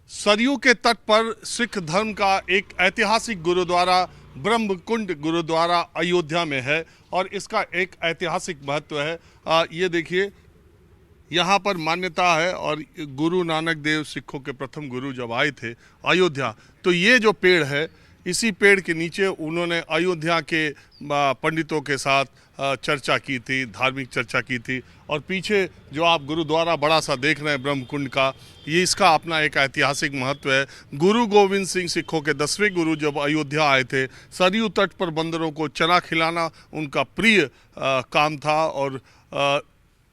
सरयू के तट पर सिख धर्म का एक ऐतिहासिक गुरुद्वारा ब्रह्मकुंड गुरुद्वारा अयोध्या में है और इसका एक ऐतिहासिक महत्व है। ये देखिए, यहाँ पर मान्यता है और गुरु नानक देव सिखों के प्रथम गुरु जब आए थे अयोध्या, तो ये जो पेड़ है, इसी पेड़ के नीचे उन्होंने अयोध्या के पंडितों के साथ चर्चा की थी, धार्मिक चर्चा की थी। और पीछे जो आप गुरुद्वारा बड़ा सा देख रहे हैं ब्रह्मकुंड का, ये इसका अपना एक ऐतिहासिक महत्व है। गुरु गोविंद सिंह सिखों के 10वें गुरु जब अयोध्या आए थे, सरयू तट पर बंदरों को चना खिलाना उनका प्रिय काम था और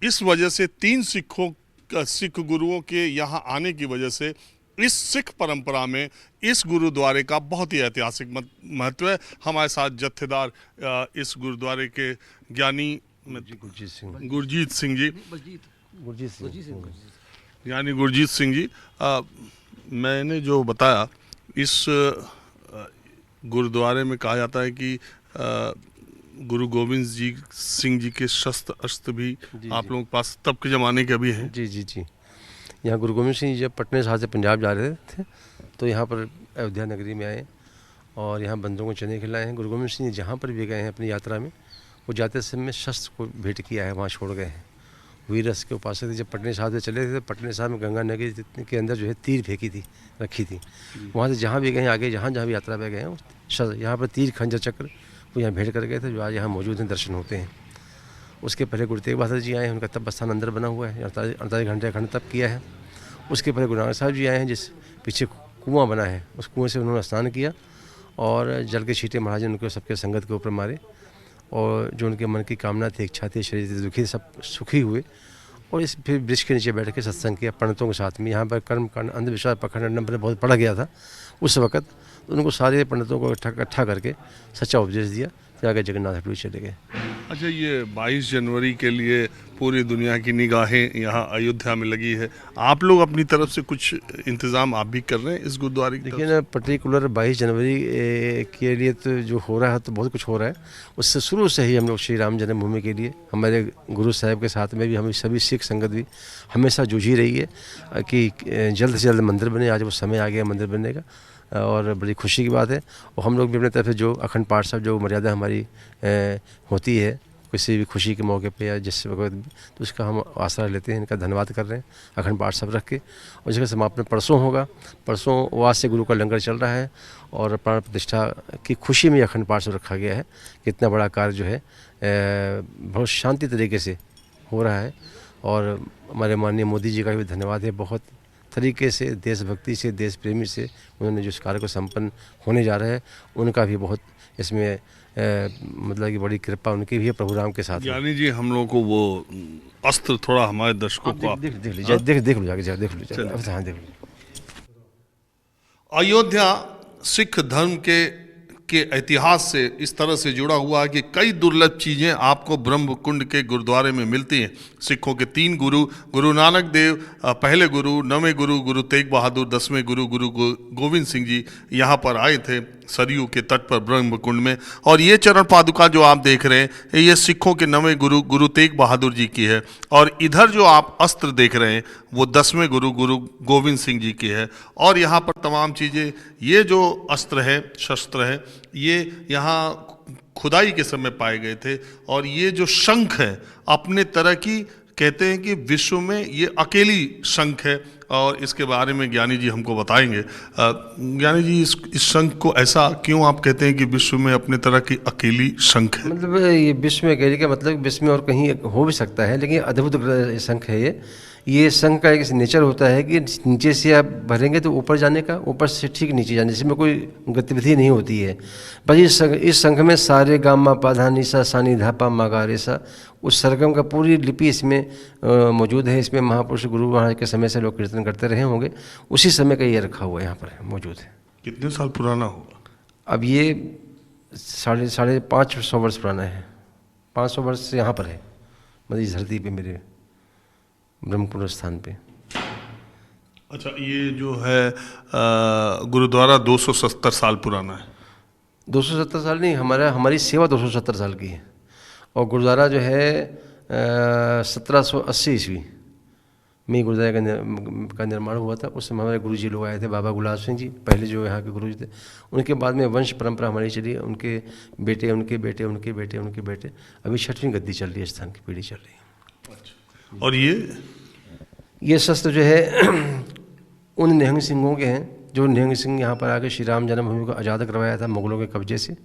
इस वजह से 3 सिख गुरुओं के यहाँ आने की वजह से इस सिख परंपरा में इस गुरुद्वारे का बहुत ही ऐतिहासिक महत्व है। हमारे साथ जत्थेदार इस गुरुद्वारे के ज्ञानी गुरजीत सिंह जी, यानी गुरजीत सिंह जी, मैंने जो बताया, इस गुरुद्वारे में कहा जाता है कि गुरु गोविंद सिंह जी के शस्त्र अस्त्र भी आप लोगों के पास तब के ज़माने के भी हैं। जी। यहाँ गुरु गोविंद सिंह जी जब पटने से पंजाब जा रहे थे तो यहाँ पर अयोध्या नगरी में आए और यहाँ बंदरों को चने खिलाए हैं। गुरु गोविंद सिंह जी जहाँ पर भी गए हैं अपनी यात्रा में, वो जाते समय शस्त्र को भेंट किया है, वहाँ छोड़ गए हैं। वीर रस के उपासक थे। जब पटने साहब से चले थे तो पटने साहब में गंगा नगरी के अंदर जो है तीर फेंकी थी, रखी थी। वहाँ से जहाँ भी गए आगे, जहाँ भी यात्रा पे गए हैं, यहाँ पर तीर खंजर चक्र वो यहाँ भेंट कर गए थे, जो आज यहाँ मौजूद हैं, दर्शन होते हैं। उसके पहले गुरु तेग बहादुर जी आए हैं, उनका तब स्थान अंदर बना हुआ है, 48 घंटे अखंड तप किया है। उसके पहले गुरु नानक साहब जी आए हैं, जिस पीछे कुआं बना है, उस कुएं से उन्होंने स्नान किया और जल के छींटे महाराज ने उनके सबके संगत के ऊपर मारे और जो उनके मन की कामना थी, इच्छा थी, शरीर से दुखी, सब सुखी हुए। और इस फिर वृक्ष के नीचे बैठ के सत्संग किया पंडितों के साथ में। यहाँ पर कर्म कांड, अंधविश्वास, पखंड नंबर बहुत पड़ा गया था उस वक़्त। तो उनको सारे पंडितों को इकट्ठा करके सच्चा उपदेश दिया, फिर आगे जगन्नाथ हटूरी चले गए। अच्छा, ये 22 जनवरी के लिए पूरी दुनिया की निगाहें यहाँ अयोध्या में लगी है। आप लोग अपनी तरफ से कुछ इंतज़ाम आप भी कर रहे हैं इस गुरुद्वारे की? देखिए ना, पर्टिकुलर 22 जनवरी के लिए तो जो हो रहा है तो बहुत कुछ हो रहा है। उससे शुरू से ही हम लोग श्री राम जन्मभूमि के लिए, हमारे गुरु साहब के साथ में भी हम सभी सिख संगत भी हमेशा जूझी रही है कि जल्द से जल्द मंदिर बने। आज वो समय आ गया मंदिर बनने का और बड़ी खुशी की बात है। और हम लोग भी अपने तरफ से जो अखंड पाठ साहब, जो मर्यादा हमारी होती है किसी भी खुशी के मौके पे या जिस वक्त भी, तो उसका हम आसरा लेते हैं, इनका धन्यवाद कर रहे हैं अखंड पाठ सब रख के। और इसका समापन परसों होगा। परसों वास से गुरु का लंगर चल रहा है और प्राण प्रतिष्ठा की खुशी में अखंड पाठ सब रखा गया है। कितना बड़ा कार्य जो है बहुत शांति तरीके से हो रहा है। और हमारे माननीय मोदी जी का भी धन्यवाद है, बहुत तरीके से, देशभक्ति से, देश प्रेमी से उन्होंने जिस कार्य को संपन्न होने जा रहा है, उनका भी बहुत इसमें मतलब कि बड़ी कृपा उनकी भी है, प्रभु राम के साथ। यानी जी, हम लोगों को वो अस्त्र थोड़ा हमारे दर्शकों को देख लो, देख लो। अयोध्या सिख धर्म के इतिहास से इस तरह से जुड़ा हुआ है कि कई दुर्लभ चीज़ें आपको ब्रह्मकुंड के गुरुद्वारे में मिलती हैं। सिखों के 3 गुरु, गुरु नानक देव पहले गुरु, 9वें गुरु गुरु तेग बहादुर, 10वें गुरु गुरु गोविंद सिंह जी यहाँ पर आए थे सरयू के तट पर ब्रह्मकुंड में। और ये चरण पादुका जो आप देख रहे हैं, ये सिखों के 9वें गुरु गुरु तेग बहादुर जी की है। और इधर जो आप अस्त्र देख रहे हैं, वो 10वें गुरु गुरु गोविंद सिंह जी की है। और यहाँ पर तमाम चीज़ें, ये जो अस्त्र है, शस्त्र है, ये यहाँ खुदाई के समय पाए गए थे। और ये जो शंख है, अपने तरह की, कहते हैं कि विश्व में ये अकेली शंख है। और इसके बारे में ज्ञानी जी हमको बताएंगे। ज्ञानी जी, इस शंख को ऐसा क्यों आप कहते हैं कि विश्व में अपने तरह की अकेली शंख है? मतलब ये विश्व में अकेली का मतलब विश्व में और कहीं हो भी सकता है, लेकिन अद्भुत शंख है ये शंख का एक नेचर होता है कि नीचे से आप भरेंगे तो ऊपर जाने का, ऊपर से ठीक नीचे जाने, इसमें कोई गतिविधि नहीं होती है। बस इस शंख में सारे गामा पाधा निसा सानी धापा मागा रेसा, उस सरगम का पूरी लिपि इसमें मौजूद है। इसमें महापुरुष गुरु महाराज के समय से लोग कीर्तन करते रहे होंगे, उसी समय का ये रखा हुआ यहाँ पर मौजूद है। कितने साल पुराना होगा? अब ये 550 वर्ष पुराना है। 500 वर्ष से यहाँ पर है, मतलब इस धरती पे, मेरे ब्रह्मकुंड स्थान पे। अच्छा, ये जो है गुरुद्वारा 270 साल पुराना है। 270 साल नहीं, हमारी सेवा 270 साल की है। और गुरुद्वारा जो है 1780 ईस्वी में गुरुद्वारा का निर्माण हुआ था। उस समय हमारे गुरु जी लोग आए थे, बाबा गुलाब सिंह जी पहले जो यहाँ के गुरु जी थे। उनके बाद में वंश परंपरा हमारी चली, उनके बेटे उनके बेटे उनके बेटे उनके बेटे, अभी 6वीं गद्दी चल रही है, स्थान की पीढ़ी चल रही है। और ये शस्त्र जो है उन निहंग सिंहों के हैं जो निहंग सिंह यहाँ पर आके श्री राम जन्मभूमि को आज़ाद करवाया था मुग़लों के कब्जे से।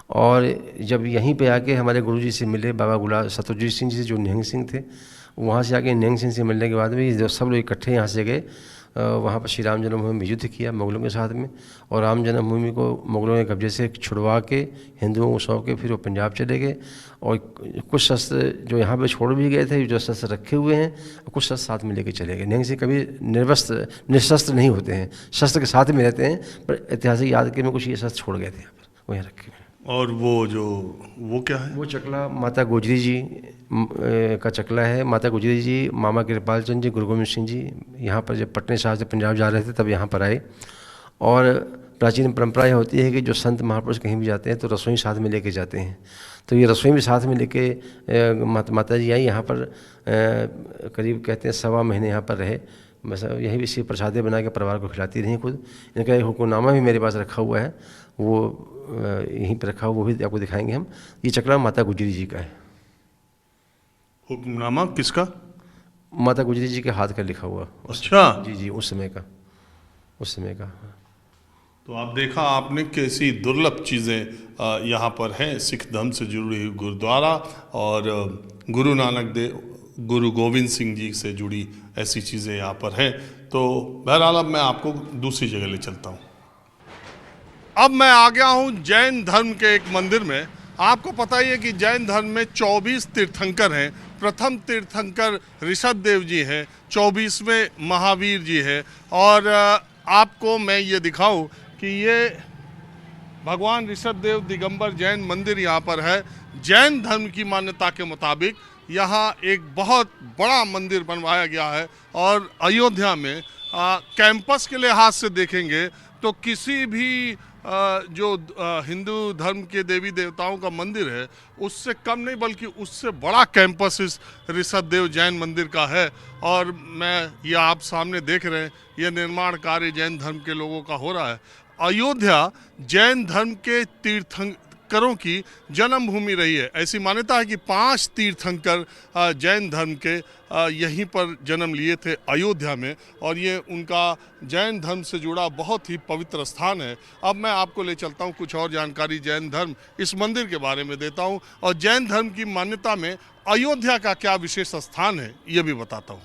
और जब यहीं पे आके हमारे गुरुजी से मिले बाबा गुलाब सतुजीत सिंह जी से जो निहंग सिंह थे, वहाँ से आके निहंग सिंह से मिलने के बाद में जब सब लोग इकट्ठे यहाँ से गए, वहाँ पर श्री राम जन्मभूमि में युद्ध किया मुग़लों के साथ में, और राम जन्मभूमि को मुग़लों के कब्जे से छुड़वा के हिंदुओं को सौंप के फिर वो पंजाब चले गए। और कुछ शस्त्र जो यहाँ पे छोड़ भी गए थे, जो शस्त्र रखे हुए हैं, कुछ शस्त्र साथ में लेके चले गए। निहंग सिंह कभी निशस्त्र नहीं होते हैं, शस्त्र के साथ में रहते हैं, पर ऐतिहासिक याद के में कुछ ये शस्त्र छोड़ गए थे यहाँ पर, वो यहाँ रखे हुए हैं। और वो क्या है? वो चकला माता गुजरी जी का चकला है। माता गुजरी जी, मामा कृपाल चंद जी, गुरु गोविंद सिंह जी यहाँ पर जब पटने साहब से पंजाब जा रहे थे तब यहाँ पर आए। और प्राचीन परंपरा यह होती है कि जो संत महापुरुष कहीं भी जाते हैं तो रसोई साथ में लेके जाते हैं। तो ये रसोई भी साथ में लेके माता जी आई यहाँ पर, करीब कहते हैं 1.25 महीने यहाँ पर रहे। बस यही भी सिर्फ प्रसादे बना के परिवार को खिलाती रहीं खुद। इनका एक हुक्मनामा भी मेरे पास रखा हुआ है, वो यहीं पर रखा हुआ, वो भी आपको दिखाएंगे हम। ये चकला माता गुजरी जी का है। हुक्मनामा किसका? माता गुजरी जी के हाथ का लिखा हुआ। अच्छा जी जी, उस समय का। तो आप देखा आपने कैसी दुर्लभ चीज़ें यहाँ पर हैं। सिख धर्म से जुड़ी हुई गुरुद्वारा और गुरु नानक देव, गुरु गोविंद सिंह जी से जुड़ी ऐसी चीज़ें यहाँ पर हैं। तो बहरहाल अब मैं आपको दूसरी जगह ले चलता हूँ। अब मैं आ गया हूँ जैन धर्म के एक मंदिर में। आपको पता ही है कि जैन धर्म में 24 तीर्थंकर हैं। प्रथम तीर्थंकर ऋषभ देव जी हैं, 24वें महावीर जी हैं। और आपको मैं ये दिखाऊं कि ये भगवान ऋषभ देव दिगंबर जैन मंदिर यहाँ पर है। जैन धर्म की मान्यता के मुताबिक यहाँ एक बहुत बड़ा मंदिर बनवाया गया है। और अयोध्या में कैंपस के लिहाज से देखेंगे तो किसी भी जो हिंदू धर्म के देवी देवताओं का मंदिर है उससे कम नहीं बल्कि उससे बड़ा कैंपस इस ऋषभ देव जैन मंदिर का है। और मैं ये आप सामने देख रहे हैं, ये निर्माण कार्य जैन धर्म के लोगों का हो रहा है। अयोध्या जैन धर्म के तीर्थंकरों की जन्मभूमि रही है। ऐसी मान्यता है कि 5 तीर्थंकर जैन धर्म के यहीं पर जन्म लिए थे अयोध्या में। और ये उनका जैन धर्म से जुड़ा बहुत ही पवित्र स्थान है। अब मैं आपको ले चलता हूँ, कुछ और जानकारी जैन धर्म इस मंदिर के बारे में देता हूँ और जैन धर्म की मान्यता में अयोध्या का क्या विशेष स्थान है ये भी बताता हूँ।